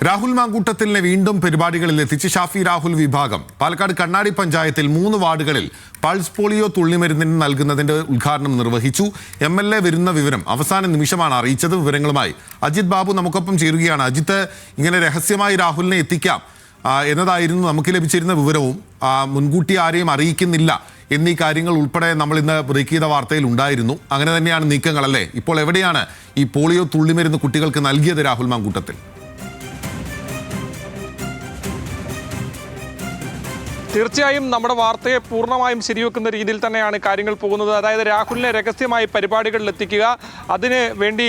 രാഹുൽ മാങ്കൂട്ടത്തിലിനെ വീണ്ടും പരിപാടികളിൽ എത്തിച്ച് ഷാഫി രാഹുൽ വിഭാഗം പാലക്കാട് കണ്ണാടി പഞ്ചായത്തിൽ 3 വാർഡുകളിൽ പൾസ് പോളിയോ തുള്ളിമരുന്നിന് നൽകുന്നതിന്റെ ഉദ്ഘാടനം നിർവഹിച്ചു. MLA വരുന്ന വിവരം അവസാന നിമിഷമാണ് അറിയിച്ചത്. വിവരങ്ങളുമായി അജിത് ബാബു നമുക്കൊപ്പം ചേരുകയാണ്. അജിത്ത്, ഇങ്ങനെ രഹസ്യമായി രാഹുലിനെ എത്തിക്കാം എന്നതായിരുന്നു നമുക്ക് ലഭിച്ചിരുന്ന വിവരവും മുൻകൂട്ടി ആരെയും അറിയിക്കുന്നില്ല എന്നീ കാര്യങ്ങൾ ഉൾപ്പെടെ നമ്മൾ ഇന്ന് ബ്രേക്ക് ചെയ്ത വാർത്തയിൽ ഉണ്ടായിരുന്നു. അങ്ങനെ തന്നെയാണ് നീക്കങ്ങളല്ലേ? ഇപ്പോൾ എവിടെയാണ് ഈ പോളിയോ തുള്ളിമരുന്ന് കുട്ടികൾക്ക് നൽകിയത് രാഹുൽ മാങ്കൂട്ടത്തിൽ? തീർച്ചയായും നമ്മുടെ വാർത്തയെ പൂർണ്ണമായും ശരിവെക്കുന്ന രീതിയിൽ തന്നെയാണ് കാര്യങ്ങൾ പോകുന്നത്. അതായത് രാഹുലിനെ രഹസ്യമായി പരിപാടികളിൽ എത്തിക്കുക, അതിന് വേണ്ടി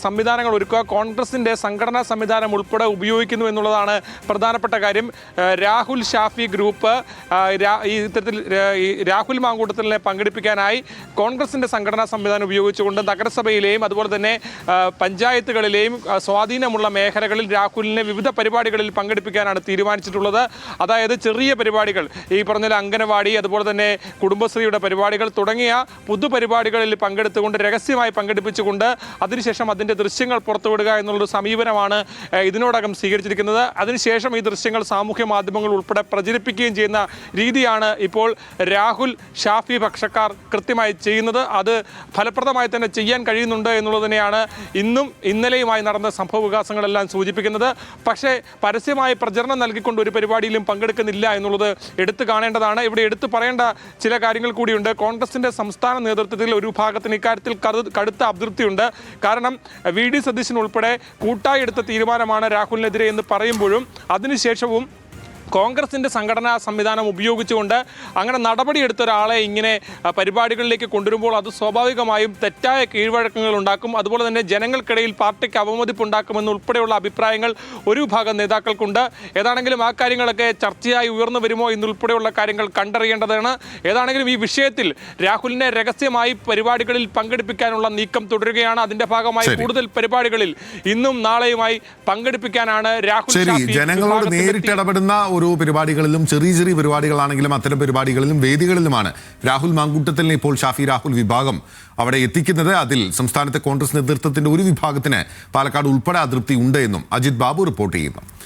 സംവിധാനങ്ങൾ ഒരുക്കുക, കോൺഗ്രസിൻ്റെ സംഘടനാ സംവിധാനം ഉൾപ്പെടെ ഉപയോഗിക്കുന്നു എന്നുള്ളതാണ് പ്രധാനപ്പെട്ട കാര്യം. രാഹുൽ ഷാഫി ഗ്രൂപ്പ് ഈ ഇത്തരത്തിൽ രാഹുൽ മാങ്കൂട്ടത്തിലിനെ പങ്കെടുപ്പിക്കാനായി കോൺഗ്രസിൻ്റെ സംഘടനാ സംവിധാനം ഉപയോഗിച്ചുകൊണ്ട് നഗരസഭയിലെയും അതുപോലെ തന്നെ പഞ്ചായത്തുകളിലെയും സ്വാധീനമുള്ള മേഖലകളിൽ രാഹുലിനെ വിവിധ പരിപാടികളിൽ പങ്കെടുപ്പിക്കാനാണ് തീരുമാനിച്ചിട്ടുള്ളത്. അതായത് ചെറിയ പരിപാടികൾ, ഈ പറഞ്ഞ അംഗനവാടി, അതുപോലെ തന്നെ കുടുംബശ്രീയുടെ പരിപാടികൾ തുടങ്ങിയ പൊതുപരിപാടികളിൽ പങ്കെടുത്തുകൊണ്ട് രഹസ്യമായി പങ്കെടുപ്പിച്ചുകൊണ്ട് അതിനുശേഷം അതിൻ്റെ ദൃശ്യങ്ങൾ പുറത്തുവിടുക എന്നുള്ളൊരു സമീപനമാണ് ഇതിനോടകം സ്വീകരിച്ചിരിക്കുന്നത്. അതിനുശേഷം ഈ ദൃശ്യങ്ങൾ സാമൂഹ്യ മാധ്യമങ്ങൾ ഉൾപ്പെടെ പ്രചരിപ്പിക്കുകയും ചെയ്യുന്ന രീതിയാണ് ഇപ്പോൾ രാഹുൽ ഷാഫി പക്ഷക്കാർ കൃത്യമായി ചെയ്യുന്നത്. അത് ഫലപ്രദമായി തന്നെ ചെയ്യാൻ കഴിയുന്നുണ്ട് എന്നുള്ളത് തന്നെയാണ് ഇന്നും ഇന്നലെയുമായി നടന്ന സംഭവ വികാസങ്ങളെല്ലാം സൂചിപ്പിക്കുന്നത്. പക്ഷേ പരസ്യമായി പ്രചരണം നൽകിക്കൊണ്ട് ഒരു പരിപാടിയിലും പങ്കെടുക്കുന്നില്ല എന്നുള്ളത് എടുത്തു കാണേണ്ടതാണ്. ഇവിടെ എടുത്തു പറയേണ്ട ചില കാര്യങ്ങൾ കൂടിയുണ്ട്. കോൺഗ്രസിന്റെ സംസ്ഥാന നേതൃത്വത്തിൽ ഒരു വിഭാഗത്തിന് ഇക്കാര്യത്തിൽ കടുത്ത അതൃപ്തിയുണ്ട്. കാരണം VD സതീശൻ ഉൾപ്പെടെ കൂട്ടായി എടുത്ത തീരുമാനമാണ് രാഹുലിനെതിരെ എന്ന് പറയുമ്പോഴും അതിനുശേഷവും കോൺഗ്രസിൻ്റെ സംഘടനാ സംവിധാനം ഉപയോഗിച്ചുകൊണ്ട് അങ്ങനെ നടപടിയെടുത്ത ഒരാളെ ഇങ്ങനെ പരിപാടികളിലേക്ക് കൊണ്ടുവരുമ്പോൾ അത് സ്വാഭാവികമായും തെറ്റായ കീഴ്വഴക്കങ്ങൾ ഉണ്ടാക്കും. അതുപോലെ തന്നെ ജനങ്ങൾക്കിടയിൽ പാർട്ടിക്ക് അവമതിപ്പുണ്ടാക്കുമെന്നുൾപ്പെടെയുള്ള അഭിപ്രായങ്ങൾ ഒരു വിഭാഗം നേതാക്കൾക്കുണ്ട്. ഏതാണെങ്കിലും ആ കാര്യങ്ങളൊക്കെ ചർച്ചയായി ഉയർന്നു വരുമോ എന്നുൾപ്പെടെയുള്ള കാര്യങ്ങൾ കണ്ടറിയേണ്ടതാണ്. ഏതാണെങ്കിലും ഈ വിഷയത്തിൽ രാഹുലിനെ രഹസ്യമായി പരിപാടികളിൽ പങ്കെടുപ്പിക്കാനുള്ള നീക്കം തുടരുകയാണ്. അതിന്റെ ഭാഗമായി കൂടുതൽ പരിപാടികളിൽ ഇന്നും നാളെയുമായി പങ്കെടുപ്പിക്കാനാണ് രാഹുൽ ജനങ്ങളോട് നേരിട്ടിടപെടുന്ന ഓരോ പരിപാടികളിലും, ചെറിയ ചെറിയ പരിപാടികളാണെങ്കിലും അത്തരം പരിപാടികളിലും വേദികളിലുമാണ് രാഹുൽ മാങ്കൂട്ടത്തിലിനെ ഇപ്പോൾ ഷാഫി രാഹുൽ വിഭാഗം അവിടെ എത്തിക്കുന്നത്. അതിൽ സംസ്ഥാനത്തെ കോൺഗ്രസ് നേതൃത്വത്തിന്റെ ഒരു വിഭാഗത്തിന് പാലക്കാട് ഉൾപ്പെടെ അതൃപ്തി ഉണ്ട് എന്നും അജിത് ബാബു റിപ്പോർട്ട് ചെയ്യുന്നു.